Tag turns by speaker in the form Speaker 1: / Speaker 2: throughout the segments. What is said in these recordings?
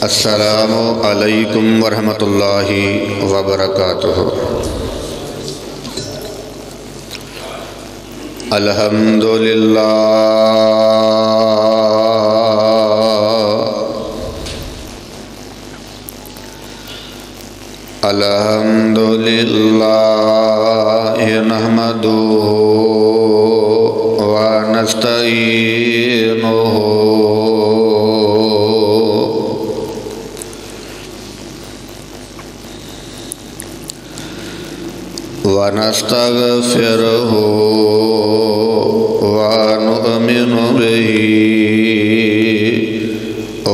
Speaker 1: السلام علیکم ورحمۃ اللہ وبرکاتہ۔ الحمدللہ الحمدللہ نحمدہ ونستعینہ ونستغفرہ ونؤمن بہ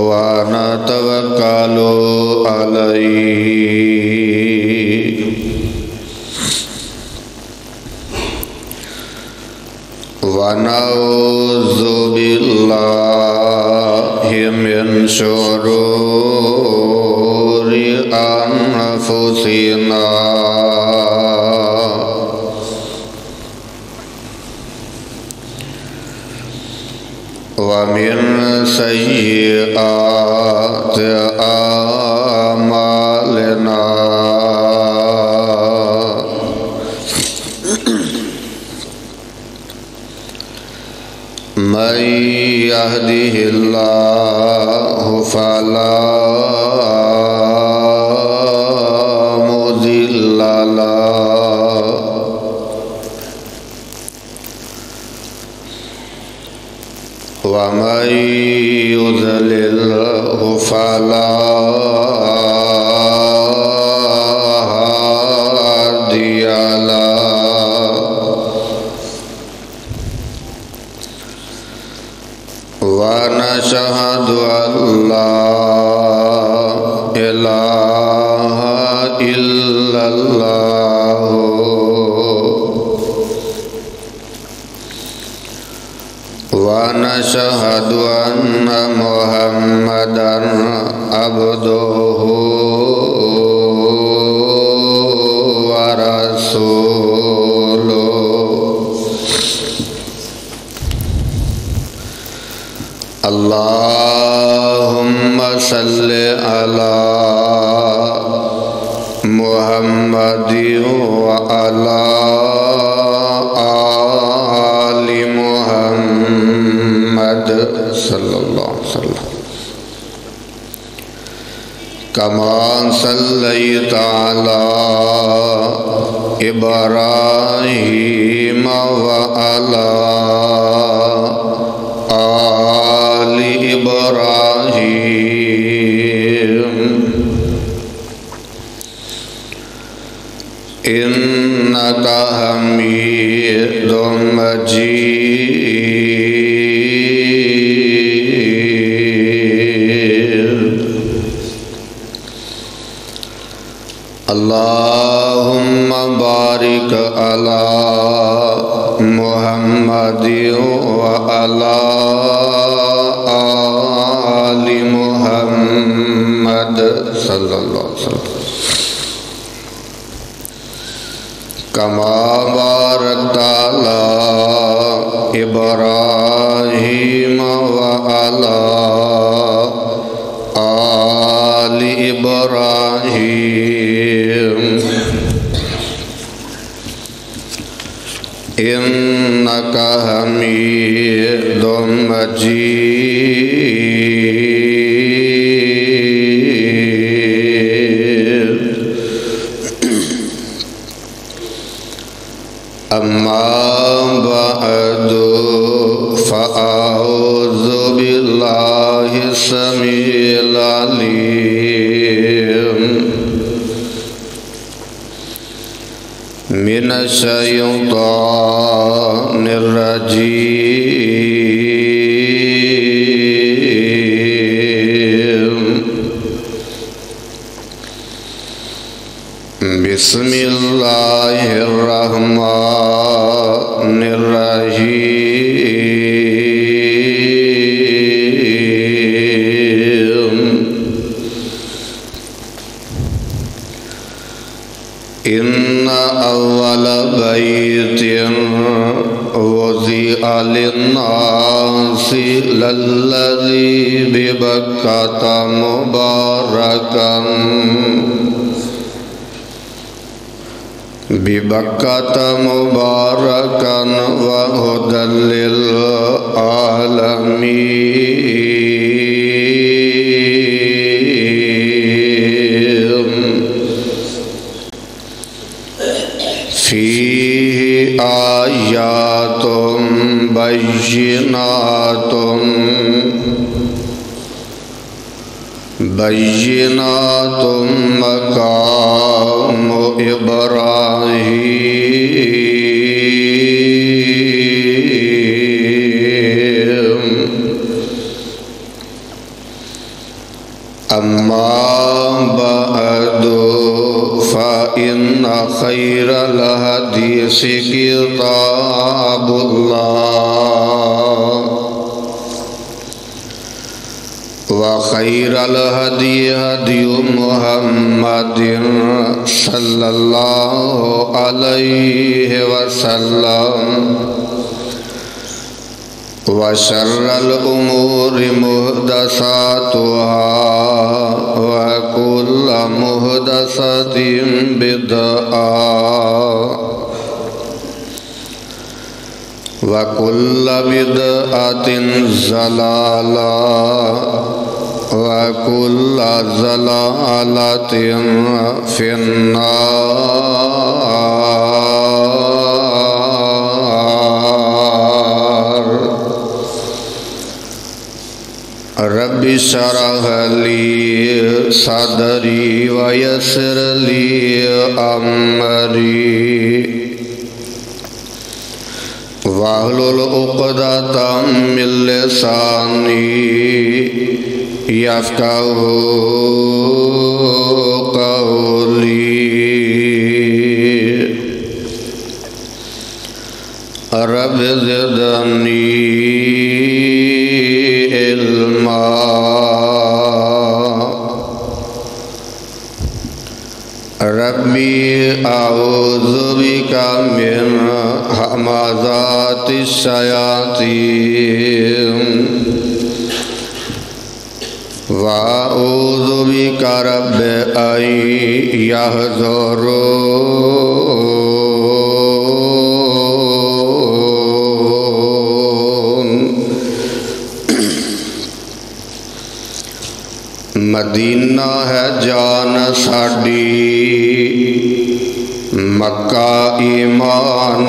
Speaker 1: ونتوکل علیہ ونعوذ باللہ من شرور انفسنا ومن سیئات اعمالنا من يهده الله فلا مضل له ومن يضلله فلا هادي له ونشهد أن لا إله إلا الله ونشهد أن محمدًا عبده ورسوله اللهم صل على محمد وعلى آل محمد صلی اللہ علیہ وسلم كما صليت على إبراهيم وعلى آل إبراهيم إنك حميد مجيد اللهم بارك على محمد وعلى آل محمد صلی اللہ علیہ وسلم كما باركت على إبراهيم وعلى آل إبراهيم إنك حميد مجيد أما بعد فأعوذ بالله السميع العليم من الشيطان الرجيم بسم الله الرحمن الرحيم إن أول بيت وضع للناس المسجد الذي ببكة مباركا وهدى للعالمين فيه آيات بينات مقام إبراهيم أما بعد فإن خير الحديث كتاب الله وخير الهدي هدي محمد صلى الله عليه وسلم وشر الأمور محدثاتها وكل محدثة بدعة وكل بدعة ضلالة وكل ضلالة في النار رب اشرح لي صدري ويسر لي أمري واحلل عقدة من لساني يفقهوا قولي رب زدني علما ربي أعوذ بك من همزات الشياطين وأعوذ بك رب أن يحضرون مدینہ ہے جان ساڈی مکہ ایمان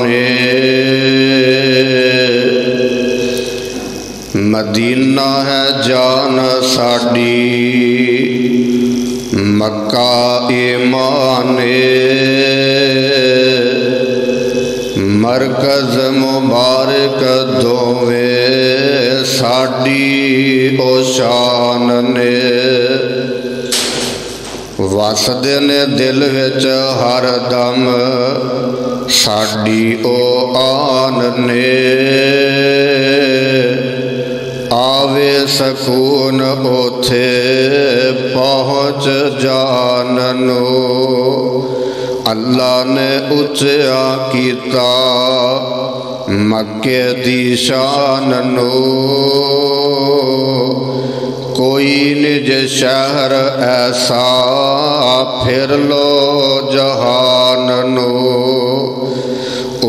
Speaker 1: مدینہ ہے جان ساڈی مکہ ایمان مرکز مبارک دوویں ساڈی او شان نے وسدے نے دل وچ ہر دم ساڈی او آن نے آوے سکون اوتھے پہنچ جاننو اللہ نے اچیا کیتا مکے دی شان نو کوئی نج شہر ایسا پھر لو جہان نو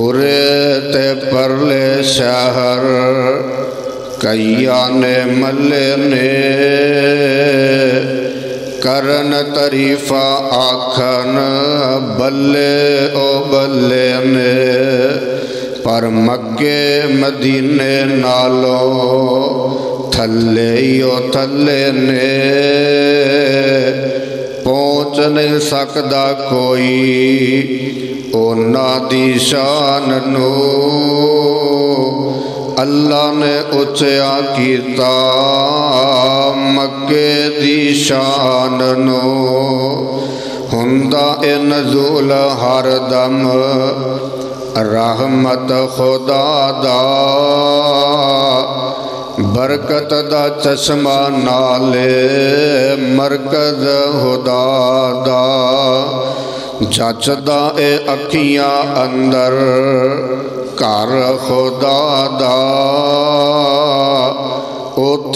Speaker 1: ارے تے پرلے شہر کئیانے ملے نے کرن تریفہ آکھن بلے او بلے نے پر مکے مدینے نالو تھلے یو تھلے نے پہنچ نہیں سکدا کوئی اونا دی شان نو اللہ نے اچیا کیتا مکے دی شان نو ہندا اے نزول ہر دم رحمت خدا دا برکت دا چشمہ نالے مرکز خدا دا جچدا اے اکھیاں اندر کار خدا دا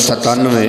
Speaker 1: 97।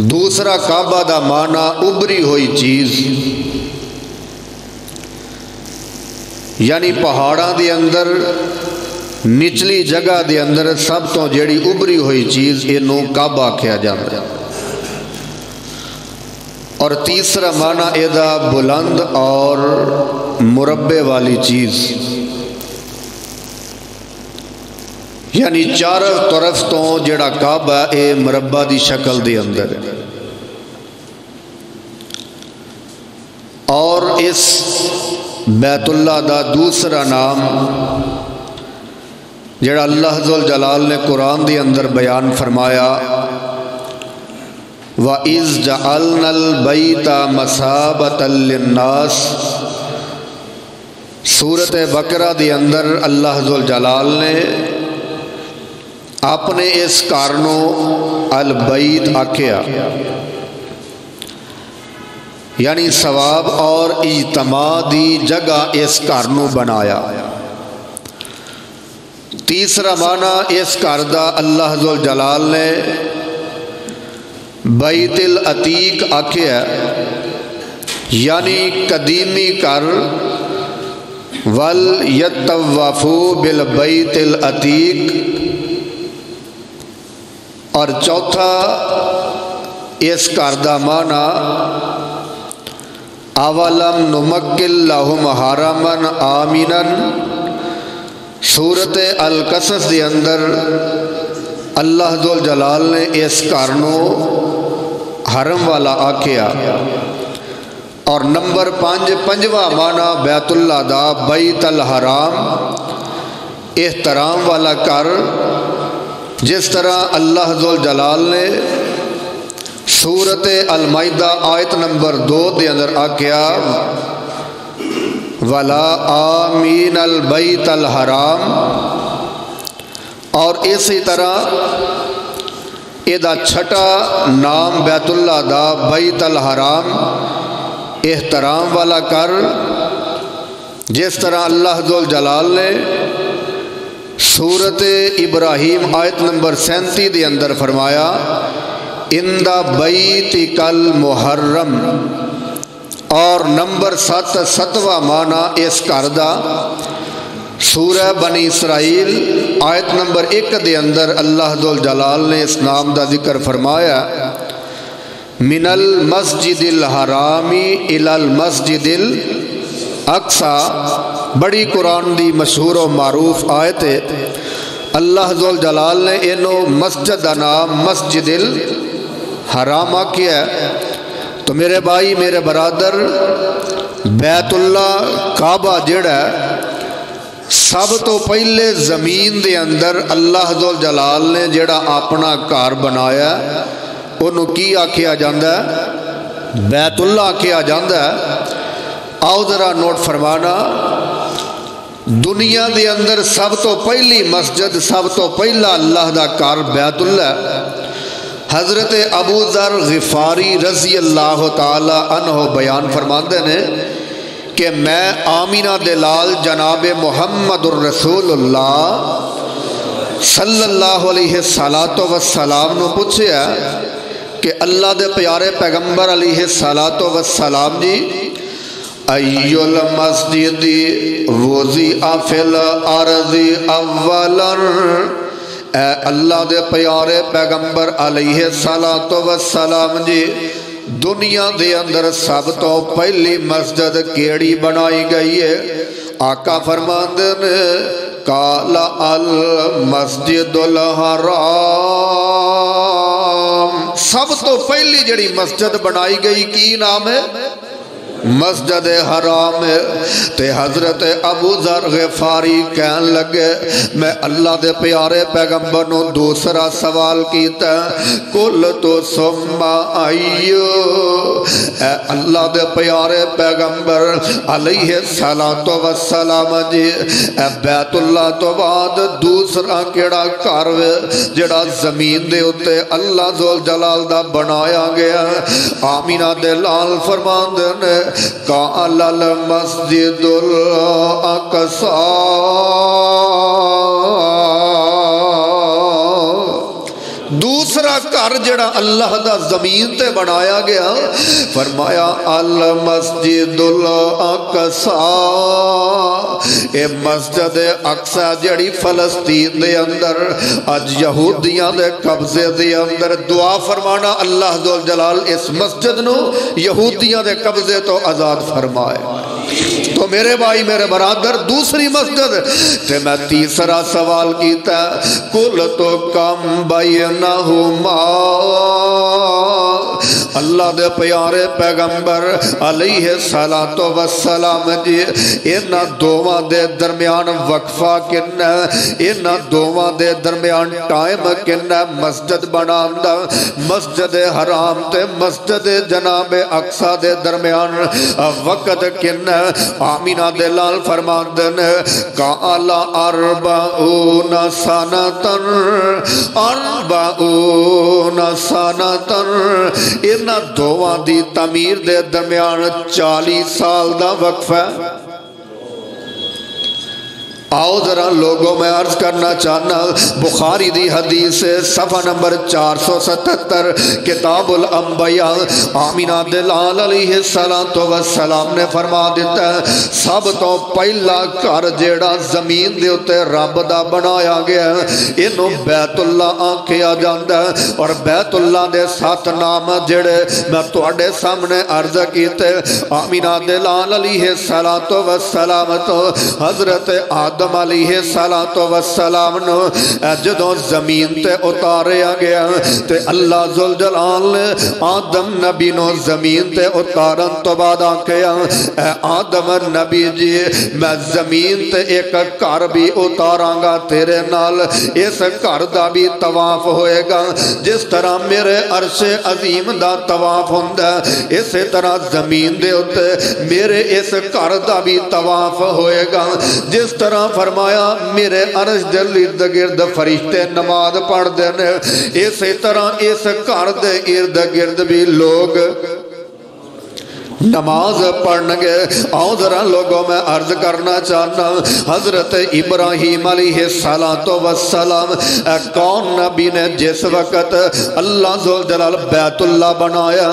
Speaker 1: دوسرا کعبہ دا معنی ابری ہوئی چیز، یعنی پہاڑاں دے اندر نچلی جگہ دے اندر سب تو جیڑی ابری ہوئی چیز اینوں کعبہ کیا جاتا ہے۔ اور تیسرا معنی ایدہ بلند اور مربع والی چیز، یعنی چاروں طرف تو جڑا کعبہ اے مربع دی شکل دے اندر ہے۔ اور اس بیت اللہ دا دوسرا نام جڑا اللہ ذوالجلال نے قرآن دے اندر بیان فرمایا، وَإِذْ جَعَلْنَا الْبَيْتَ مَثَابَةً لِلنَّاسِ، سورۃ بقرہ دے اندر اللہ ذوالجلال نے اپنے اس کارنوں البیت آکھیا، یعنی ثواب اور اجتماع دی جگہ اس کارنوں بنایا۔ تیسرا معنی اس کردہ اللہ ذوالجلال نے بیت العتیق آکھیا، یعنی قدیمی کر وَلْيَطَّوَّفُوا بِالْبَيْتِ الْعَتِيقِ۔ اور چوتھا اس کردہ معنی اَوَلَمْ نُمَكِّن لَهُمْ حَرَمًا آمِنًا، سورۃ القصص دے اندر اللہ ذوالجلال نے اس کارنوں حرم والا آکھیا۔ اور نمبر پنجواں معنی بیت اللہ دا بیت الحرام، احترام والا کر، جس طرح اللہ ذوالجلال نے سورۃ المائدہ آیت نمبر 2 دے اندر آکھیا، وَلَا آمِینَ الْبَيْتَ الْحَرَام۔ اور اسی طرح ایدہ چھٹا نام بیت اللہ دا بیت الحرام، احترام والا کر، جس طرح اللہ ذوالجلال نے سورۃ ابراہیم آیت نمبر 37 دے اندر فرمایا، اِنْدَ بَيْتِكَ الْمُحَرَّمِ۔ اور نمبر 7واں معنی اس کردہ سورہ بنی اسرائیل آیت نمبر 1 دے اندر اللہ ذوالجلال نے اس نام دا ذکر فرمایا، من المسجد الحرام الى المسجد الاقصی۔ بڑی قرآن دی مشہور و معروف آیت ہے۔ اللہ ذوالجلال نے انہوں مسجد دا نام مسجد الحرام کیا ہے۔ تو میرے بھائی میرے برادر، بیت اللہ کعبہ جڑا ہے، سب تو پہلے زمین دے اندر اللہ ذوالجلال نے جڑا اپنا کار بنایا انہوں کی آکھیا جاندہ ہے؟ بیت اللہ آکھیا جاندہ ہے۔ آؤ ذرا نوٹ فرمانا، دنیا دے اندر سب تو پہلی مسجد، سب تو پہلا اللہ دا کار بیت اللہ ہے۔ حضرت ابو ذر غفاری رضی اللہ تعالی عنہ بیان فرماندے نے کہ میں آمینہ دلال جناب محمد الرسول اللہ صلی اللہ علیہ السلام نو پوچھے کہ اللہ دے پیارے پیغمبر علیہ السلام جی، ایّ المسجد وضع فی الارض اولا، اے اللہ دے پیارے پیغمبر علیہ السلام جی، دنیا دے اندر سب تو پہلی مسجد کیڑی بنائی گئی ہے؟ آقا فرماندے نے، قال المسجد الحرام۔ سب تو پہلی جڑی مسجد بنائی گئی کی نام ہے؟ مسجد حرام ہے۔ تے حضرت ابو ذر غفاری کہن لگے، میں اللہ دے پیارے پیغمبر نو دوسرا سوال کیتا ہے، کل تو سما آئیو، اے اللہ دے پیارے پیغمبر علیہ السلام جی، اے بیت اللہ تو بعد دوسرا کیڑا کاروے جڑا زمین دے اتے اللہ ذوالجلال دا بنایا گیا؟ آمینہ دلال فرماندے نے، قال المسجد الاقصی، دوسرا گھر جڑا اللہ دا زمین تے بنایا گیا فرمایا المسجد الاقصی، اے مسجد اقصی جڑی فلسطین دے اندر اج یہودیاں دے قبضے دے اندر، دعا فرمانا اللہ ذوال جلال اس مسجد نو یہودیاں دے قبضے تو آزاد فرمائے۔ تو میرے بھائی میرے برادر دوسری مسجد تے میں تیسرا سوال کیتا کل تو کم بینہما، اللہ دے پیارے پیغمبر علیہ السلام جی انہاں دوواں دے درمیان وقفہ کنہ، انہاں دوواں دے درمیان ٹائم کنہ مسجد بنان دا، مسجد حرام تے مسجد جناب اقصی دے درمیان وقت کنہ؟ آمینہ دلال فرماندن قال 40 سنتن، 40 سنتن، انہاں دوواں دی تعمیر دے درمیان 40 سال دا وقفہ۔ آؤ ذرا لوگوں میں عرض کرنا چاہنا بخاری دی حدیث صفحہ نمبر 477 کتاب الانبیاء، آمینہ دلال علیہ السلام نے فرما دیتا ہے سب تو پہلا گھر جیڑا زمین دے اتے رب دا بنایا گیا انہوں بیت اللہ آنکھیا جاندہ ہے، اور بیت اللہ دے 7 نام جیڑے میں توڑے سامنے عرض کیتے۔ آمینہ دلال علیہ السلام تو حضرت آدم علیہ السلام نو جدوں زمین تے اتاریا گیا تے اللہ ذوالجلال نے آدم نبی نو زمین تے اتارن تو بعد آکھیا اے آدم نبی جی میں زمین تے ایک گھر بھی اتاراں گا تیرے نال، اس گھر دا بھی طواف ہوئے گا، جس طرح میرے عرش عظیم دا طواف ہوندا اسی طرح زمین دے اتے میرے اس گھر دا بھی طواف ہوئے گا، جس طرح فرمایا میرے عرش دے ارد گرد فرشتے نماز پڑھ دینے اسی طرح اس گھر دے ارد گرد بھی لوگ نماز پڑھنے گے۔ آؤ ذرا لوگوں میں عرض کرنا چاہنا حضرت ابراہیم علیہ السلام کون نبی نے جس وقت اللہ ذوالجلال بیت اللہ بنایا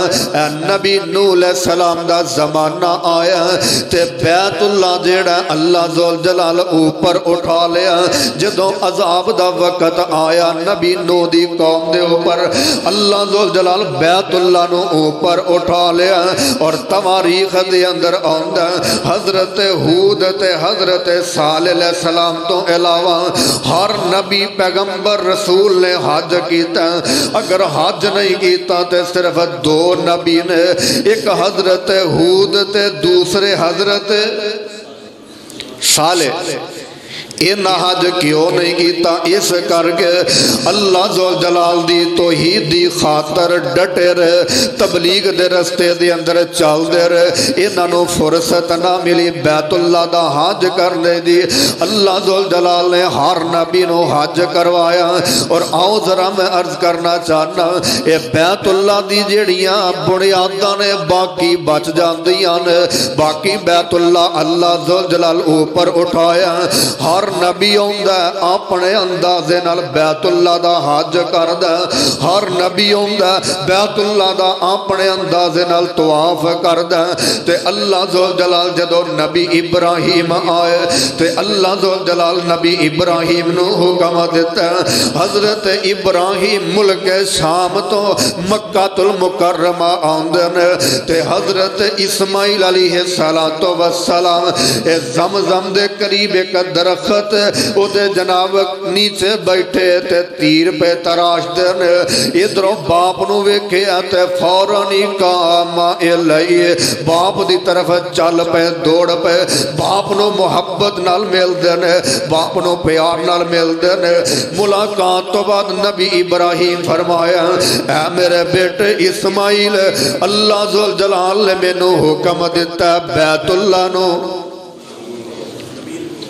Speaker 1: نبی نوح علیہ السلام دا زمانہ آیا تے بیت اللہ جیڑا اللہ ذوالجلال اوپر اٹھا لیا، جدوں عذاب دا وقت آیا نبی نوح دی قوم دے اوپر اللہ ذوالجلال بیت اللہ نو اوپر اٹھا لیا، اور تواریخ دے اندر آندہ حضرت ہود تے حضرت صالح علیہ السلام تو علاوہ ہر نبی پیغمبر رسول نے حج کیتا، اگر حج نہیں کیتا تے صرف 2 نبی نے، ایک حضرت ہود تے دوسرے حضرت صالح۔ انہاں حج کیوں نہیں کیتا؟ اس کر کے اللہ ذوالجلال دی توحید دی خاطر ڈٹے رہے، تبلیغ دے رستے دے اندر چل دے رہے، انہاں نو فرصت نہ ملی بیت اللہ دا حج کرنے دی۔ اللہ ذوالجلال نے ہر نبی نو حج کروایا، اور آؤ ذرا میں عرض کرنا چاہنا اے بیت اللہ دی جڑیاں بنیاداں نے باقی بچ جاندیاں نے، باقی بیت اللہ اللہ ذوالجلال اوپر اٹھایا، ہر نبی ہوندہ اپنے اندازے نال بیت اللہ دا حج کردہ، ہر نبی ہوندہ بیت اللہ دا اپنے اندازے نال طواف کردہ، تے اللہ ذوالجلال جدو نبی ابراہیم آئے تے اللہ ذوالجلال نبی ابراہیم نو حکم دیتا ہے حضرت ابراہیم ملک شام تو مکہ المکرمہ آندن تے حضرت اسماعیل علیہ السلام زمزم دے قریب ایک درخت او دے جناب نیچے بیٹھے تے تیر پہ تراش دن، ادھروں باپ نو ویکھیا تے فوراً ہی قام الیہ، باپ دی طرف چل پہ دوڑ پہ، باپ نو محبت نال مل دن، باپ نو پیار نال مل دن۔ ملاقات تو بعد نبی ابراہیم فرمایا اے میرے بیٹے اسماعیل، اللہ ذوالجلال نے مینوں حکم دیتا بیت اللہ نو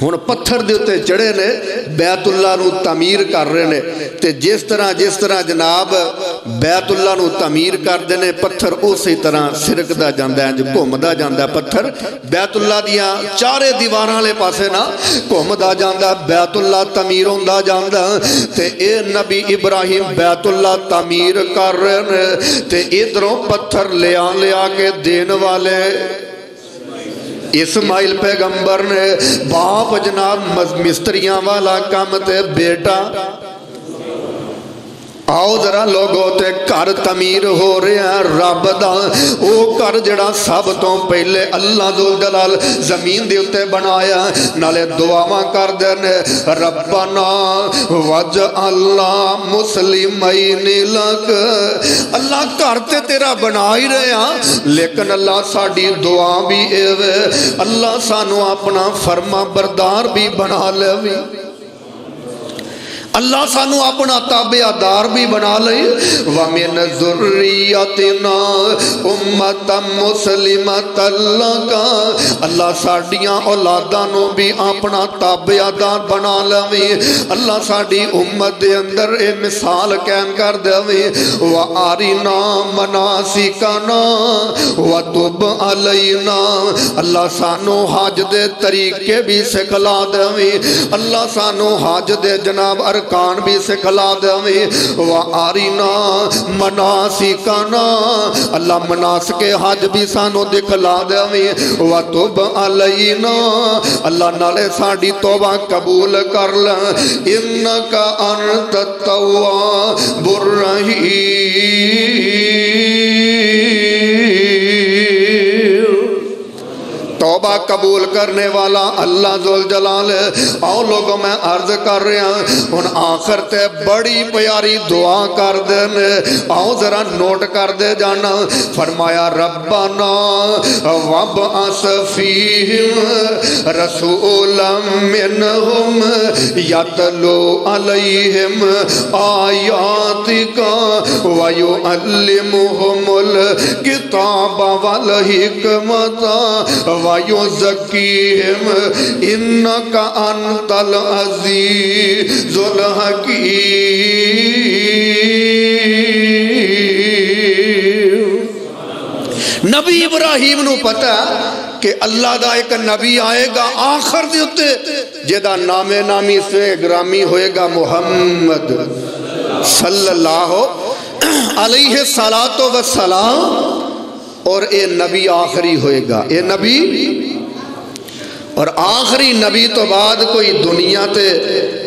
Speaker 1: ہن پتھر دے اتے چڑھے نے بیت اللہ نو تعمیر کر رہے نے تے جس طرح جناب بیت اللہ نو تعمیر کر دینے پتھر اسی طرح سرکدا جاندا ہے گھومدا جاندا ہے پتھر بیت اللہ دیاں چارے دیواراں لے پاسے نا گھومدا جاندا بیت اللہ تعمیر ہوندا جاندا تے اے نبی ابراہیم بیت اللہ تعمیر کر رہے نے تے ادھروں پتھر لیا کے دین والے اسماعیل پیغمبر نے باپ جناب مستریاں والا کام تے بیٹا آؤ ذرا لوگوں تے گھر تعمیر ہو رہے ہیں رب دا او گھر جڑا سب تو پہلے اللہ ذوالجلال زمین دے اتے بنایا نالے دعاواں کر دینے ربنا وجعلنا مسلمین لک اللہ گھر تے تیرا بنا ہی رہے ہیں لیکن اللہ ساڑی دعا بھی ایوے اللہ سانو اپنا فرما بردار بھی بنا لے بھی اللہ سانو اپنا تابعدار بھی بنا لئی وَمِنَ ذُرِّيَّتِنَا أُمَّةً مُسْلِمَةً لَكَ اللہ ساڑیاں اولادانوں بھی اپنا تابعدار بنا لئی اللہ ساڑی امت دے اندر اے مثال قائم کر دے وَآرِنَا مَنَاسِكَنَا وَتُبْ عَلَيْنَا اللہ سانو حج دے طریقے بھی سکھلا دے اللہ سانو حج دے جناب ارکان بھی سکھلا دے وَآرِنَا مَنَاسِكَنَا اللہ مناسک حج بھی سانو دکھلا دے وَتُبْ عَلَيْنَا اللہ نالے ساڑی توبہ قبول کر لیں اِنَّكَ أَنْتَ التَّوَّابُ الرَّحِيمُ توبہ قبول کرنے والا اللہ ذوالجلال آؤ لوگوں میں عرض کر رہے ہیں ان آخر تے بڑی پیاری دعا کر دینے آؤ ذرا نوٹ کر دے جانا فرمایا ربنا وابعث فیہم رسولا منہم یتلو علیہم آیاتک ویعلمہم الکتاب والحکمت وَيُزَكِّيهِمْ إِنَّكَ أَنْتَ الْعَزِيزُ الْحَكِيمُ نبی ابراہیم نو پتا کہ اللہ دا ایک نبی آئے گا آخر دے اتے جیدہ نام نامی سے گرامی ہوئے گا محمد صلی اللہ علیہ السلام اور اے نبی آخری ہوئے گا اے نبی اور آخری نبی تو بعد کوئی دنیا تے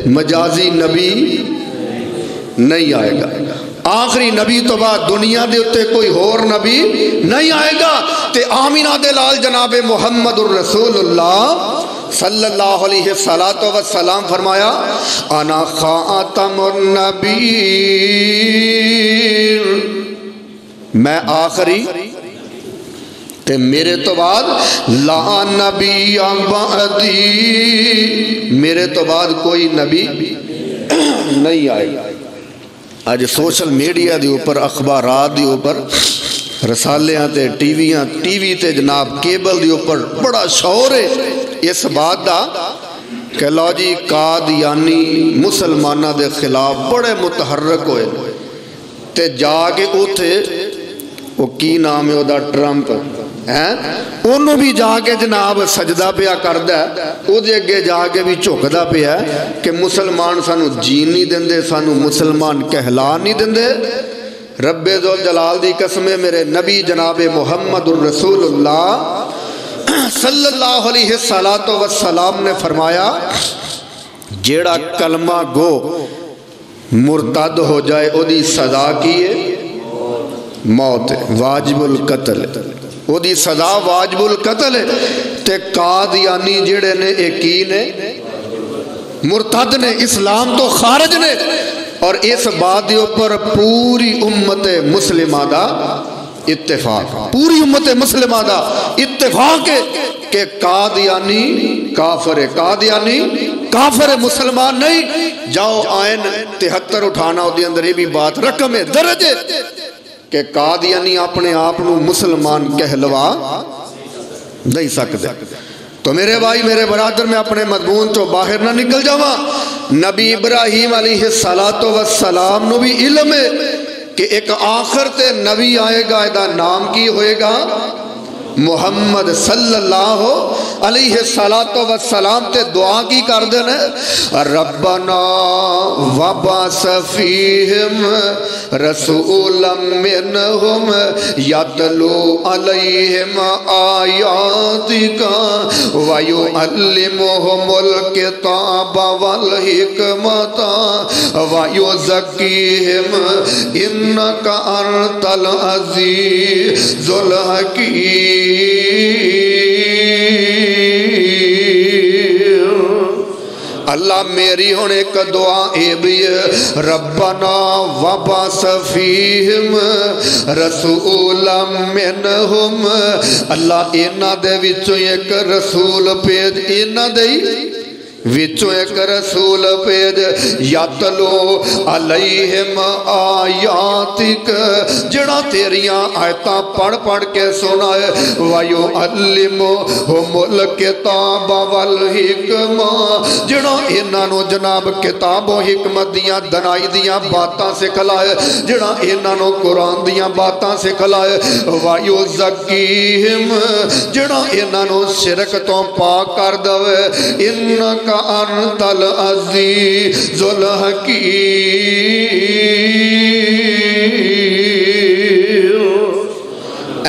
Speaker 1: مجازی نبی نہیں آئے گا آخری نبی تو بعد دنیا دے اتے کوئی اور نبی نہیں آئے گا تے آمینہ دے لال جناب محمد الرسول اللہ صلی اللہ علیہ وسلم فرمایا انا خاتم النبی میں آخری تے میرے تو بعد لا نبی بعدی میرے تو بعد کوئی نبی نہیں آئے گا آج سوشل میڈیا دی اوپر اخبارات دی اوپر رسالیاں تے ٹی وی تے جناب کیبل دی اوپر بڑا شعور ہے اس بات دا کہ لو جی قادیانی مسلمانہ دے خلاف بڑے متحرک ہوئے تے جا کے اوتھے وہ کی نام ہے دا ٹرمپ انہوں بھی جا کے جناب سجدہ پیا کردہ ہے او دے اگے جا کے بھی چوکدہ پیا ہے کہ مسلمان سانو جین نہیں دن دے سانو مسلمان کہلا نہیں دن دے رب ذوالجلال دی قسمیں میرے نبی جناب محمد الرسول اللہ صلی اللہ علیہ وسلم نے فرمایا جیڑا کلمہ گو مرتد ہو جائے او دی سزا کیے موت واجب القتل او دی سزا واجب القتل تے قادیانی جڑے نے ایکی نے مرتد نے اسلام تو خارج نے اور اس بات دے اوپر پوری امت مسلمہ دا اتفاق پوری امت مسلمہ دا اتفاق ہے کہ قادیانی کافر ہے قادیانی کافر مسلمان نہیں جاؤ آئین 73 اٹھانا ہو دی اندر یہ بھی بات رقم ہے درجے کہ قادیانی اپنے آپ نو مسلمان کہلوا نہیں سکتے تو میرے بھائی میرے برادر میں اپنے مضمون تو باہر نہ نکل جاواں. نبی ابراہیم علیہ السلام نو بھی علم ہے کہ ایک آخر تے نبی آئے گا، ایدہ نام کی ہوئے گا محمد صلی اللہ علیہ السلام. تے دعا کی کر دینے ربنا وبعث فیہم رسولا منہم یتلو علیہم آیاتک ویعلمہم الکتاب والحکمت ویزکیہم انک انت العزیز الحکیم. اللہ میری ہون ایک دعا اے بھی ربنا وبعث فیہم رسولا منہم. اللہ اینا دے وچوں ایک رسول پیج، اینا دے وچوں ایک رسول پیج یتلو علیہم آیاتک، جڑا تیریاں آیتاں پڑھ پڑھ کے سنائے وَيُعَلِّمُهُمُ الْكِتَابَ وَالْحِکْمَةَ، جڑا انہاں جناب کتاب و حکمت دیاں دنائی دیاں باتاں سکھلائے، جڑا انہاں قرآن دیاں باتاں سکھلائے وَيُزَكِّيهِمْ، جڑا انہاں شرک تو پاک کر دوے انکا انت العزیز الحکیم.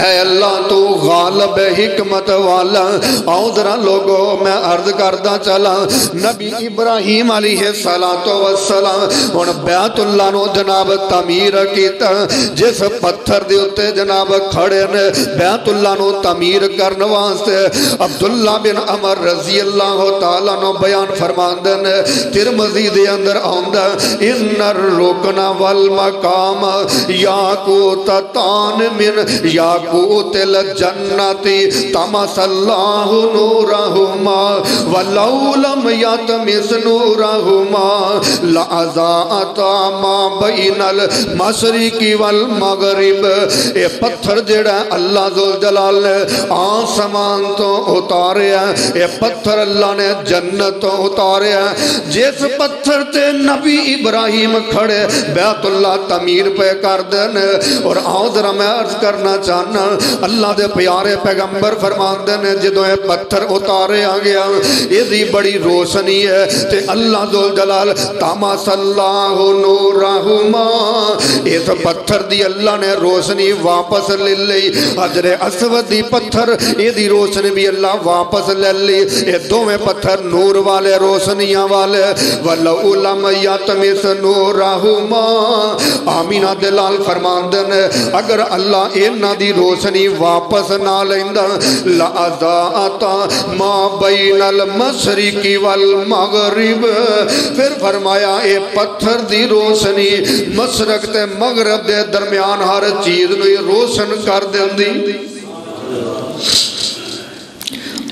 Speaker 1: اے اللہ تو غالب حکمت والا. آؤ ذرا لوگوں میں عرض کردہ چلا نبی ابراہیم علیہ السلام ان بیت اللہ نو جناب تعمیر کیتا، جس پتھر دے اتے جناب کھڑے نے بیت اللہ نو تعمیر کرنے واسطے عبداللہ بن عمر رضی اللہ تعالیٰ نو بیان فرماندے نے ترمذی دے اندر آندہ ان الرکن والمقام یاقوتتان من یاقوت الجنتی تمس اللہ نورہما ولو لم یتمس نورہما لأضاءتا ما بین المشرق والمغرب. اے پتھر جڑا اللہ ذوالجلال نے آسمان تو اتاریا، اے پتھر اللہ نے جنت تو اتاریا. جس پتھر تے نبی ابراہیم کھڑے بیت اللہ تعمیر پہ کر دینے. اور آؤ ذرا میں عرض کرنا چاہنا اللہ دے پیارے پیغمبر فرماندے نے جدوں یہ پتھر اتارے آ گیا یہ دی بڑی روشنی ہے تے اللہ ذوالجلال تمس اللہ نورہما، اس پتھر دی اللہ نے روشنی واپس لے لی. حجر اسود دی پتھر یہ دی روشنی بھی اللہ واپس لے لی. یہ دو میں پتھر نور والے روشنیاں والے وَلَوْ لَمْ يَتْمِسْ نُورَهُمَا. آمینہ دلال فرماندے نے اگر اللہ اینا دی روشنی واپس نہ لیندہ لَأَضَاءَتَ مَا بَيْنَ الْمَشْرِقِ وَالْمَغْرِبِ. پھر فرمایا اے پتھر دی روشنی مشرق تے مغرب دے درمیان ہر چیز نو روشن کر دیندی.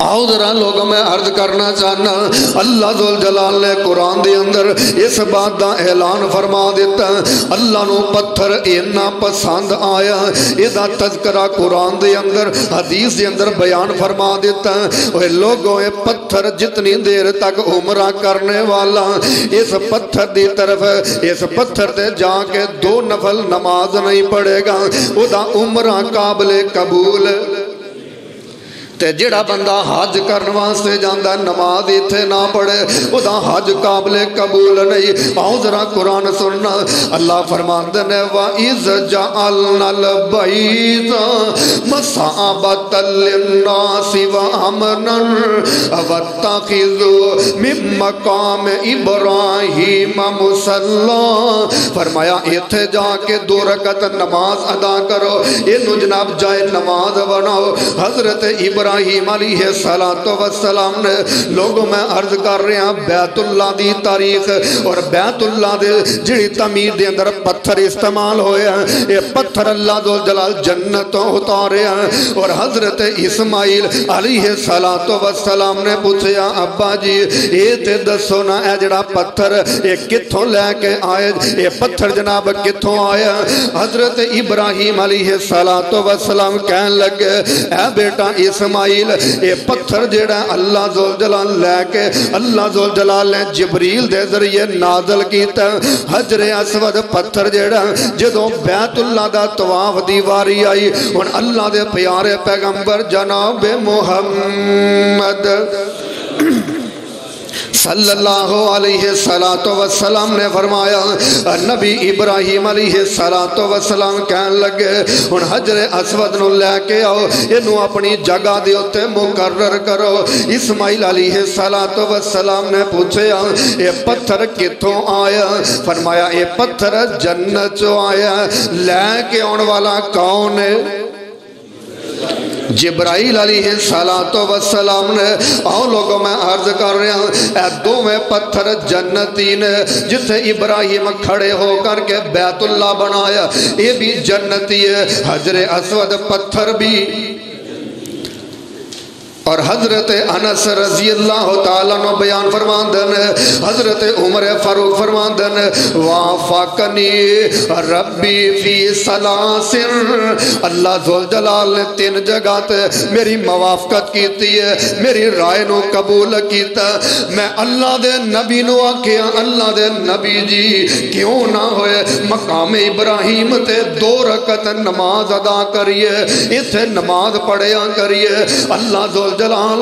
Speaker 1: آؤ ذرا لوگوں میں عرض کرنا چاہنا اللہ ذوالجلال نے قرآن دے اندر اس بات دا اعلان فرما دیتا. اللہ نو پتھر اینا پسند آیا، ایدہ تذکرہ قرآن دے اندر حدیث دے اندر بیان فرما دیتا. وہ لوگوں اے پتھر جتنی دیر تک عمرہ کرنے والا اس پتھر دی طرف اس پتھر تے جا کے 2 نفل نماز نہیں پڑھے گا او دا عمرہ قابل قبول. تے جڑا بندہ حج کرنے واسطے جاندہ نماز ایتھے نہ پڑھے او دا حج قابل قبول نہیں. آؤ ذرا قرآن سننا اللہ فرماندے نے وَإِذْ جَعَلْنَا الْبَيْتَ مَثَابَةً لِلنَّاسِ وَأَمْنًا وَاتَّخِذُوا مِن مَّقَامِ إِبْرَاهِيمَ مُصَلًّى. فرمایا ایتھے جا کے 2 رکعت نماز ادا کرو، انہوں جناب جائے نماز بناؤ. حضرت ابراہیم علیہ السلام نے لوگوں میں عرض کر رہے ہیں بیت اللہ دی تاریخ اور بیت اللہ دے جڑی تعمیر دے اندر پتھر استعمال ہوئے ہیں. یہ پتھر اللہ ذوالجلال جنتوں اتارے ہیں. اور حضرت اسماعیل علیہ السلام نے پوچھیا ابا جی یہ تے دسو نا اے جڑا پتھر یہ کتھوں لے کے آئے، یہ پتھر جناب کتھوں آیا. حضرت ابراہیم علیہ السلام کہنے لگے اے بیٹا اسماعیل اسماعیل یہ پتھر جیڑا اللہ ذوال جلال لے کے اللہ ذوال جلال نے جبریل دے ذریعے نازل کیتا حجر اسود پتھر جیڑا جدوں بیت اللہ دا طواف دی واری آئی اور اللہ دے پیارے پیغمبر جناب محمد صلی اللہ علیہ السلام نے فرمایا نبی ابراہیم علیہ السلام کہن لگے ان حجر اسود نو لے کے آؤ انہوں اپنی جگہ دے ہوتے مقرر کرو اسماعیل علیہ السلام نے پوچھے یہ پتھر کتوں آیا فرمایا یہ پتھر جنت چو آیا لے کے آن والا کون ہے جبرائیل علیہ السلام نے آؤ لوگوں میں عرض کر رہے ہیں اے دو میں پتھر جنتی نے جسے ابراہیم کھڑے ہو کر کے بیت اللہ بنایا یہ بھی جنتی ہے حجر اسود پتھر بھی اور حضرت انس رضی اللہ تعالیٰ نے بیان فرماندن حضرت عمر فاروق فرماندن وافقنی ربی فی سلاسن اللہ ذوال جلال نے 3 جگہ تے میری موافقت کیتی ہے میری رائے نو قبول کیتا میں اللہ دے نبی نو آکھیا اللہ دے نبی جی کیوں نہ ہوئے مقام ابراہیم تے 2 رکعت نماز ادا کریے اسے نماز پڑھیا کریے اللہ ذوال جلال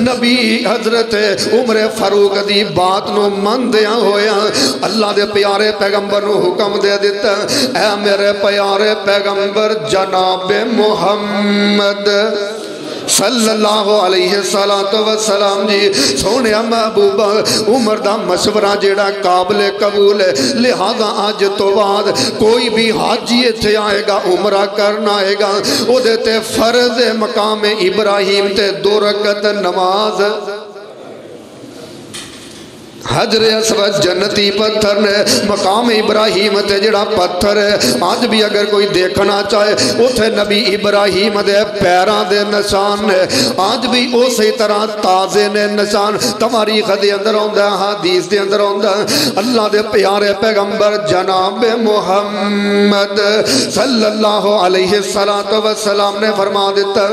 Speaker 1: نبی حضرت عمر فاروق دی بات نو من دیا ہویا اللہ دے پیارے پیغمبر نو حکم دے دیتا اے میرے پیارے پیغمبر جناب محمد صلی اللہ علیہ السلام جی سونے محبوب عمر دا مشورہ جیڑا قابل قبول ہے لہذا آج تو بعد کوئی بھی حاجی تھے آئے گا عمرہ کرنا آئے گا او دیتے فرض مقام ابراہیم تے 2 رکعت نماز حجر اسود جنتی پتھر نے مقام ابراہیم تے جڑا پتھر ہے آج بھی اگر کوئی دیکھنا چاہے اتھے نبی ابراہیم دے پیران دے نشان ہے آج بھی اسی طرح تازے نے نشان تاریخ دے اندر ہوندہ حدیث دے اندر ہوندہ اللہ دے پیارے پیغمبر جناب محمد صلی اللہ علیہ السلام نے فرما دیتا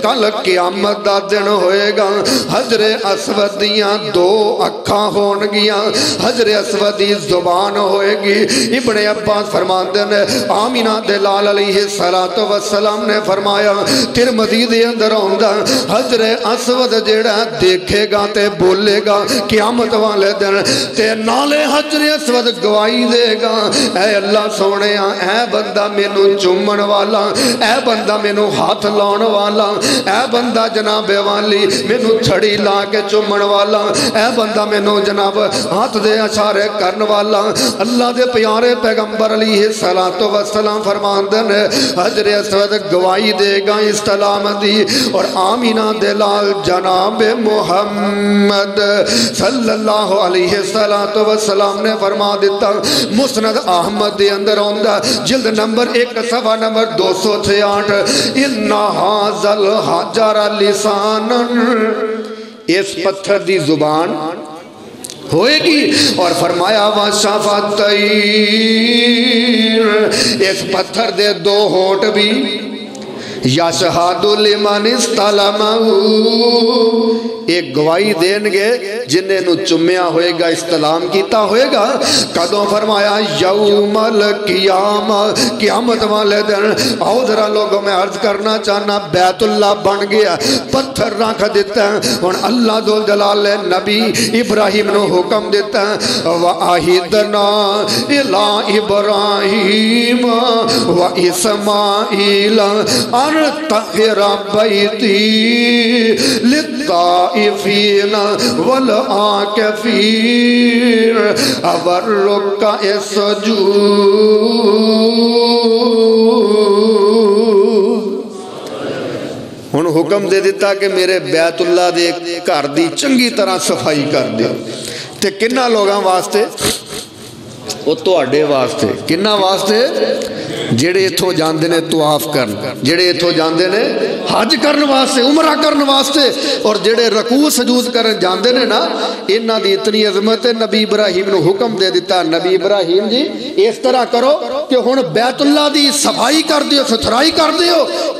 Speaker 1: کل قیامت دا دن ہوئے گا حجر اسود دیاں 2 اکھاں ہو گیا حجر اسودی زبان ہوئے گی ابن عباس فرماندے نے آمینہ دلال علیہ السلام نے فرمایا ترمذی دے اندر ہوندہ حجر اسود جیڑا دیکھے گا تے بولے گا قیامت والے دن تے نالے حجر اسود گواہی دے گا اے اللہ سونے اے بندہ مینوں چومن والا اے بندہ مینوں ہاتھ لاؤن والا اے بندہ جناب والی مینوں چھڑی لا کے چومن والا اے بندہ مینوں جناب ہاتھ دے اشارے کرن والا اللہ دے پیارے پیغمبر علیہ السلام فرماندے نے حجر اسود گواہی دے گا استلام دی اور آمینہ دلال جناب محمد صلی اللہ علیہ السلام نے فرما دیتا مسند احمد دے اندر ہوندہ جلد نمبر 1 صفحہ نمبر 268 اِنَّ هَذَا الْحَجَرَ لِسَانًا اس پتھر دی زبان ہوئے گی اور فرمایا وَشَفَتَّيْرِ اس پتھر دے 2 ہونٹ بھی یَشْهَدُ لِمَنِ اسْتَلَمَهُ ایک گواہی دیں گے جنہیں نو چمیا ہوئے گا استلام کیتا ہوئے گا قدوں فرمایا یوم القیامہ قیامت والے دن آؤ ذرا لوگوں میں عرض کرنا چاہنا بیت اللہ بن گیا پتھر رکھ دیتا ہے اور اللہ ذوال جلال نبی ابراہیم نو حکم دیتا ہے وَعَهِدْنَا إِلَىٰ إِبْرَاهِيمَ وَإِسْمَاعِيلَ أَنْ طَهِرَ بَيْتِي لِلطَّائِفِينَ وَالْعَاكِفِينَ وَالرُّكَّعِ السُّجُودِ ہن حکم دے دیتا کہ میرے بیت اللہ دے گھر دی چنگی طرح صفائی کر دے تے کنہ لوگاں واسطے وہ تو اڈے واسطے کنہ واسطے جڑے اتھو جاندے نے طواف کرن جڑے اتھو جاندے نے حج کرن واسطے عمرہ کرن واسطے اور جڑے رکوع سجود کرن جاندے نے نا انہاں دی اتنی عظمت ہے نبی ابراہیم نو حکم دے دیتا نبی ابراہیم جی اس طرح کرو کہ ہن بیت اللہ دی صفائی کر دیو ستھرائی کر دیو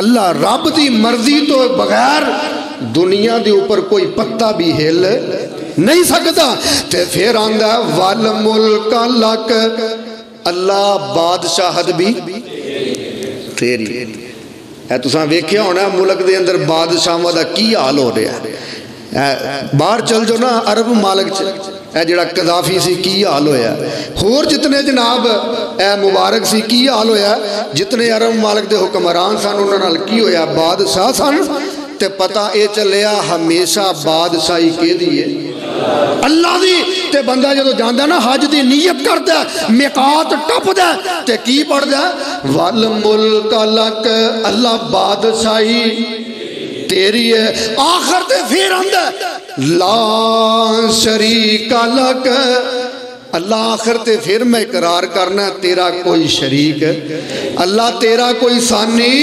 Speaker 1: اللہ رب دی مرضی تو بغیر دنیا دے اوپر کوئی پتا بھی ہل نہیں سکتا. تے پھر آندا والملک لک، اللہ بادشاہت بھی تیری. اے تساں ویکھیا ہونا ملک دے اندر بادشاہاں دا کی حال ہو رہا ہے. باہر چل جو نا عرب مالک اے جڑا قذافی سی کی حال ہویا، ہور جتنے جناب اے مبارک سی کی حال ہویا، جتنے عرب مالک دے حکمران سن انہاں نال کی ہویا، بادشاہ سن. تے پتہ اے چلیا ہمیشہ بادشاہی کے دیئے اللہ دی. تے بندہ جدو جاندہ نا حج دی نیت کردا میقات ٹپدا تے کی پڑھدا والملک لک، اللہ بادشاہی تیری ہے. آخر تے پھر آندا لا شریک لک، اللہ آخر تے پھر میں اقرار کرنا تیرا کوئی شریک، اللہ تیرا کوئی ثانی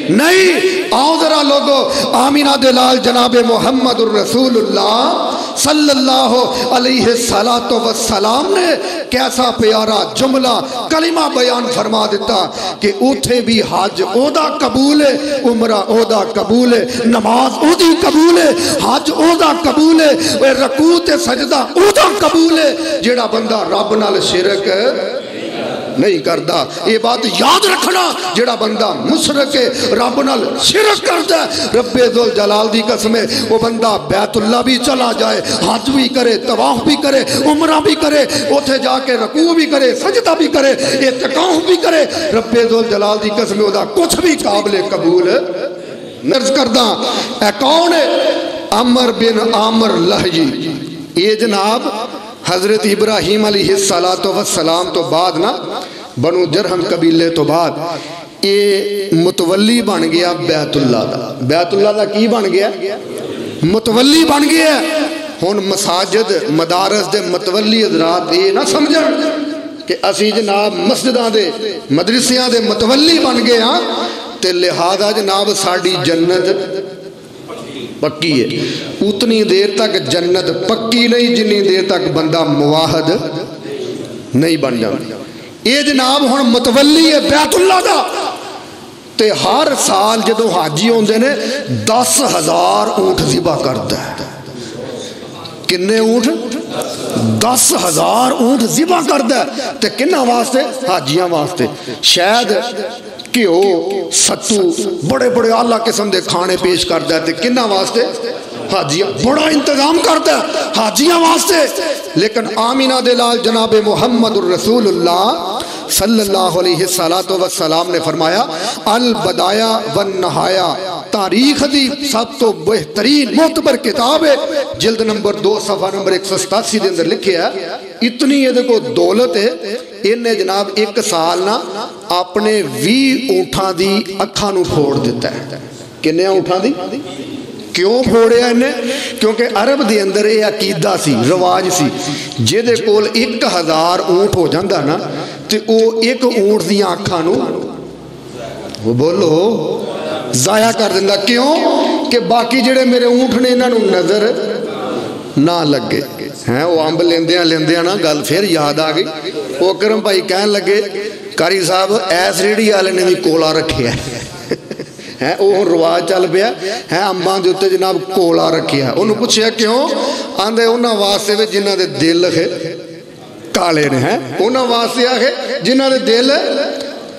Speaker 1: نہیں. آؤ ذرا لوگو آمینہ دلال جناب محمد الرسول اللہ صلی اللہ علیہ السلام نے کیسا پیارا جملہ کلمہ بیان فرما دیتا کہ اوتھے بھی حج اودا قبول ہے، عمرہ اودا قبول ہے، نماز اودی قبول ہے، حج اودا قبول ہے، رکوع تے سجدہ اودا قبول ہے جیڑا بندہ رب نال شرک نہیں کردا. یہ بات یاد رکھنا جڑا بندہ مشرک رب نال شرک کردا رب ذل جلال دی قسم ہے وہ بندہ بیت اللہ بھی چلا جائے، حج بھی کرے، طواف بھی کرے، عمرہ بھی کرے، اوتھے جا کے رکوع بھی کرے، سجدہ بھی کرے، اعتکاف بھی کرے، رب ذل جلال دی قسم ہے کچھ بھی قابل قبول نرز کردہ. اے کون ہے؟ عمر بن عامر لہجی. یہ جناب حضرت ابراہیم علیہ السلام تو بعد نا بنو جرہم قبیلے تو بعد یہ متولی بن گیا بیت اللہ دا. بیت اللہ دا کی بن گیا؟ متولی بن گیا. ہن مساجد مدارس دے متولی حضرات یہ نہ سمجھن کہ اسی جناب مسجداں دے مدرسیاں دے متولی بن گئے ہاں تے لہذا جناب ساڑی جنت پکی ہے. اتنی دیر تک جنت پکی نہیں جنی دیر تک بندہ مواحد نہیں بن جاتا. یہ جناب ہن متولی ہے بیت اللہ دا تے ہر سال جدو حاجی ہوندے نے 10,000 اونٹ ذبح کرتا ہے. کنے اونٹ؟ 10,000 اونٹ ذبح کرتا ہے. تے کنہ واسطے؟ حاجیاں واسطے. شاید کیوں ستو بڑے بڑے اعلیٰ قسم دے کھانے پیش کرتا ہے. تے کنہ واسطے؟ حاجیاں. بڑا انتظام کرتا ہے حاجیاں واسطے. لیکن آمینہ دلال جناب محمد الرسول اللہ صلی اللہ علیہ السلام نے فرمایا البدایہ والنہایہ تاریخ دی سب تو بہترین معتبر کتاب ہے. جلد نمبر 2 صفحہ نمبر 187 دے اندر لکھے ہے. اتنی یہ دیکھو دولت ہے انہیں جناب ایک سال نا اپنے 20 اونٹاں دی اکھاں نو پھوڑ دیتا ہے. کنے اونٹاں دی؟ کیوں پھوڑیا انہیں؟ کیونکہ عرب دے اندر یہ عقیدہ سی، رواج سی جے دے کول 1000 اونٹ ہو جاندہ نا تے او ایک اونٹ دیاں اکھاں نو وہ بولو ضائع کر دیندہ. کیوں؟ کہ باقی جڑے میرے اونٹ نے انہاں نو نظر نہ لگے ہیں. وہ امب لیندیاں نا گل پھر یاد آ گئی. وہ کرم بھائی کہن لگے قاری صاحب ایس ریڈی والے نے بھی کولا رکھیا ہے. وہ رواج چل پیا ہے امباں دے اوتے جناب کولا رکھیا. انہوں پوچھیا کیوں؟ آندے انہاں واسطے وچ جنہاں دے دل کالے نے ہیں. انہاں واسطے آخے جنہاں دے دل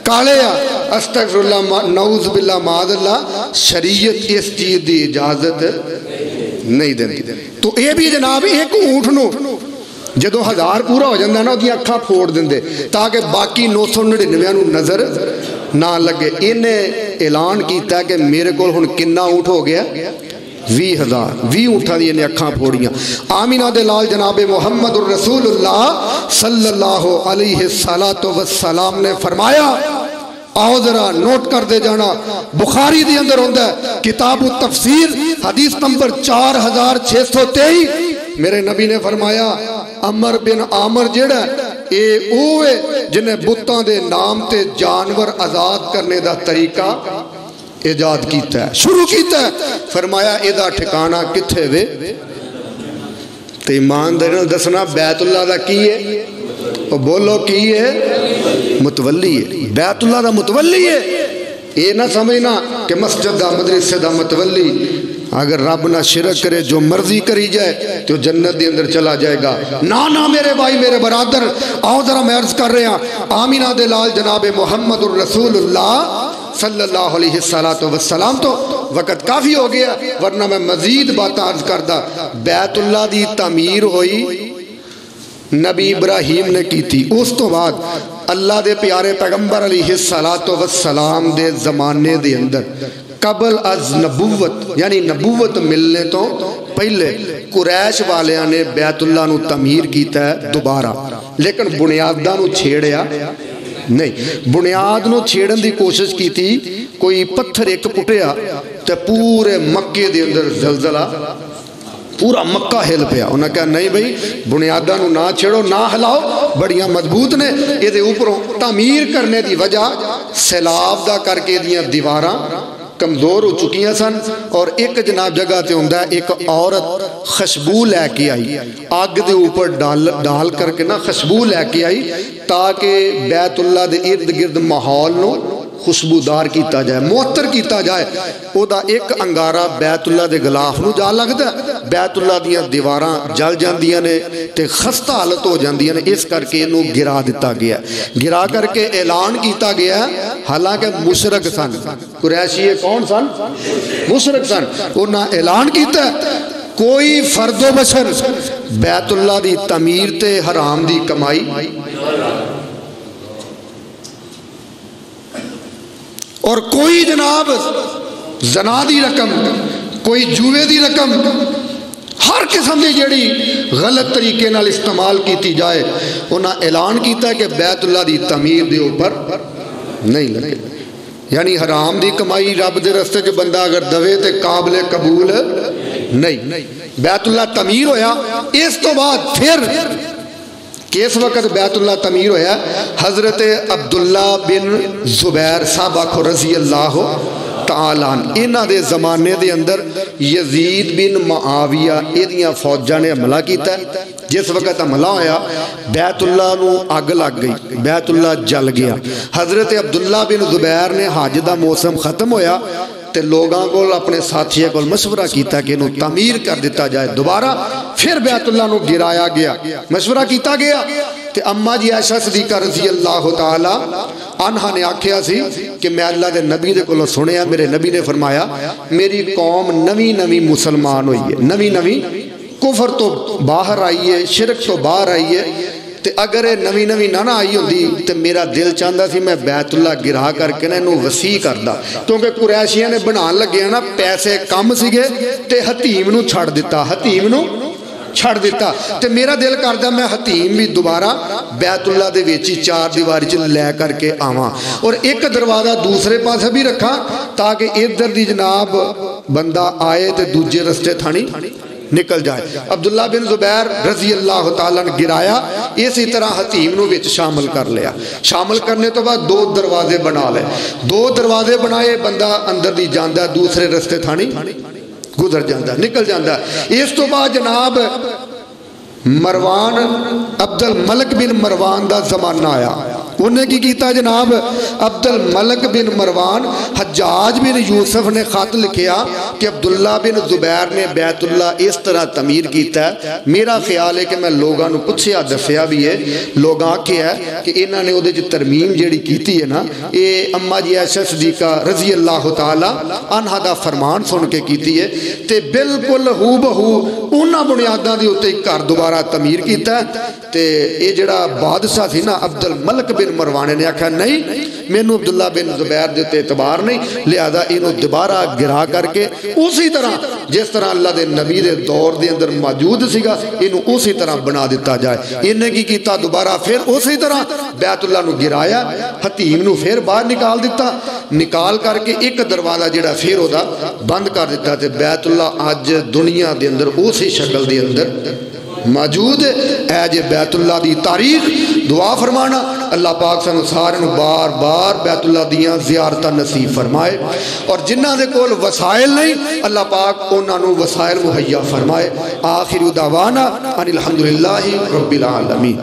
Speaker 1: کالے آ. استغفر اللہ نعوذ باللہ معاذ اللہ شریعت اس چیز دی اجازت نہیں دیندی. تو اے بھی جناب ایک اونٹ نو جدو 1000 پورا ہو جاندہ نا دی اکھاں پھوڑ دیندے تاکہ باقی 999 نو نظر نہ لگے. انہیں اعلان کیتا ہے کہ میرے کول ہن کنا اونٹ ہو گیا 20,000 20 اونٹاں دی انہیں اکھاں پھوڑیاں. آمینہ دلال جناب محمد الرسول اللہ صلی اللہ علیہ السلام نے فرمایا آؤ ذرا نوٹ کر دے جانا بخاری دی اندر ہوندہ ہے کتاب التفسیر حدیث نمبر 4623 میرے نبی نے فرمایا عمر بن عامر جڑا اے اوے جنہیں بتاں دے نام تے جانور آزاد کرنے دا طریقہ ایجاد کیتا ہے شروع کیتا ہے. فرمایا ایدہ ٹھکانہ کتھے وے تے ایمان دے دسنا بیت اللہ دا کی ہے وہ بولو کی ہے متولی ہے. بیت اللہ دا متولی ہے یہ نہ سمجھنا کہ مسجد دا مدرسے دا متولی اگر رب نہ شرک کرے جو مرضی کری جائے تو جنت دے اندر چلا جائے گا۔ نا میرے بھائی میرے برادر، آؤ ذرا میں عرض کر رہے ہیں، آمینہ دے لال جناب محمد الرسول اللہ صلی اللہ علیہ وسلم تو وقت کافی ہو گیا، ورنہ میں مزید بات عرض کردہ۔ بیت اللہ دی تعمیر ہوئی نبی ابراہیم نے کی تھی، اس تو بعد اللہ دے پیارے پیغمبر علیہ السلام دے زمانے دے اندر قبل از نبوت یعنی نبوت ملنے تو پہلے قریش والیاں نے بیت اللہ نو تعمیر کیتا ہے دوبارہ، لیکن بنیاداں نو چھیڑیا نہیں۔ بنیاد نو چھیڑن دی کوشش کی تھی، کوئی پتھر ایک پٹیا تے پورے مکے دے اندر زلزلہ، پورا مکہ ہل پیا۔ انہوں نے کہا نہیں بھئی بنیاداں نو نہ چھیڑو، نہ ہلاؤ، بڑیاں مضبوط نے، یہ دے اوپروں تعمیر کرنے دی وجہ سیلاب دا کر کے دیاں دیواراں کمزور ہو چکیاں سن، اور ایک جناب جگہ تے ہوندہ ہے ایک عورت خشبو لے کے آئی، آگ دے اوپر ڈال کر کے نا خشبو لے کے آئی تاکہ بیت اللہ دے ارد گرد ماحول نو خوشبودار کیتا جائے، معطر کیتا جائے۔ او دا ایک انگارہ بیت اللہ دے غلاف نو جا لگتا ہے، بیت اللہ دیاں دیواراں جل جاندیاں نے تے خستہ حالت ہو جاندیاں نے، اس کر کے انہوں گرا دیتا گیا، گرا کر کے اعلان کیتا گیا، حالانکہ مشرک سن، قریشی کون سن؟ مشرک سن۔ انہاں اعلان کیتا ہے کوئی فرد و بشر بیت اللہ دی تعمیر تے حرام دی کمائی اور کوئی جناب زنا دی رقم، کوئی جوے دی رقم، ہر قسم دی جیڑی غلط طریقے نال استعمال کیتی جائے، انہاں اعلان کیتا ہے کہ بیت اللہ دی تعمیر دے اوپر نہیں لگے۔ یعنی حرام دی کمائی رب دے رستے جو بندہ اگر دوے تے قابل قبول نہیں۔ بیت اللہ تعمیر ہویا، اس تو بعد پھر کس وقت بیت اللہ تعمیر ہویا؟ حضرت عبداللہ بن زبیر صحابہ رضی اللہ تعالیٰ انہ دے زمانے دے اندر یزید بن معاویہ ایدیاں فوجہ نے حملہ کیتا ہے۔ جس وقت حملہ ہویا بیت اللہ نو آگ لگ گئی، بیت اللہ جل گیا۔ حضرت عبداللہ بن زبیر نے حج دا موسم ختم ہویا تے لوگاں کو اپنے ساتھیوں کو مشورہ کیتا کہ انہوں تعمیر کر دیتا جائے دوبارہ، پھر بیت اللہ نو گرایا گیا، مشورہ کیتا گیا تے اماں جی عائشہ صدیقہ رضی اللہ تعالی عنہ نے آکھیا سی کہ میں اللہ دے نبی دے کولوں سنیا، میرے نبی نے فرمایا میری قوم نوی مسلمان ہوئی ہے، نوی کفر تو باہر آئی ہے، شرک تو باہر آئی ہے، تے اگر نوی نہ آئی ہوندی تے میرا دل چاہتا سی میں بیت اللہ گرا کر کے نا انہوں وسیع کردہ، کیونکہ قریشیاں نے بنان لگے نا پیسے کم سگے تے حتیم نو چھڑ دیتا تے میرا دل کردہ میں حتیم بھی دوبارہ بیت اللہ دے ویچی چار دیواری چل لے کر کے آواں، اور ایک دروازہ دوسرے پاس بھی رکھا تاکہ ادھر دی جناب بندہ آئے تے دوجے رستے تھانی نکل جائے۔ عبداللہ بن زبیر رضی اللہ تعالیٰ نے گرایا، اسی طرح حتیم نو وچ شامل کر لیا، شامل کرنے تو بعد دو دروازے بنا لے، دو دروازے بنائے، بندہ اندر دی جاندہ دوسرے رستے تھانی گزر جاندہ نکل جاندہ۔ اس تو بعد جناب مروان عبد الملک بن مروان دا زمانہ آیا، انہیں کی کیتا جناب عبد الملک بن مروان حجاج بن یوسف نے خط لکھیا کہ عبداللہ بن زبیر نے بیت اللہ اس طرح تعمیر کیتا ہے، میرا خیال ہے کہ میں لوگاں نو پچھیا دسیا بھی ہے، لوگاں کیا ہے کہ انہاں نے دے جو ترمیم جیڑی کیتی ہے نا، یہ اماں جی عائشہ صدیقہ رضی اللہ تعالی عنہ دا فرمان سن کے کیتی ہے تے بالکل ہو بہو انہاں بنیاداں دی ہوتے گھر دوبارہ تعمیر کیتا ہے۔ تے یہ جڑا بادشاہ تھی نا عبد الملک بن مروانے نے آکھا نہیں مینو عبداللہ بن زبیر دیتے اعتبار نہیں، لہذا انہوں دوبارہ گرا کر کے اسی طرح جس طرح اللہ دے نبی دے دور دے اندر موجود سیگا انہوں اسی طرح بنا دیتا جائے۔ انہیں کی کیتا دوبارہ پھر اسی طرح بیت اللہ نو گرایا، حتیم نو پھر باہر نکال دیتا، نکال کر کے ایک دروازہ جڑا پھر ہو دا بند کر دیتا تے بیت اللہ آج دنیا دے اندر اسی شکل دے اندر موجود ہے۔ اے جے بیت اللہ دی تاریخ دعا فرمانا اللہ پاک سانو سارے بار بار بیت اللہ دیاں زیارتہ نصیب فرمائے، اور جنہ دے کول وسائل نہیں اللہ پاک انہاں نو وسائل مہیا فرمائے۔ آخر دعوانا ان الحمدللہ رب العالمین۔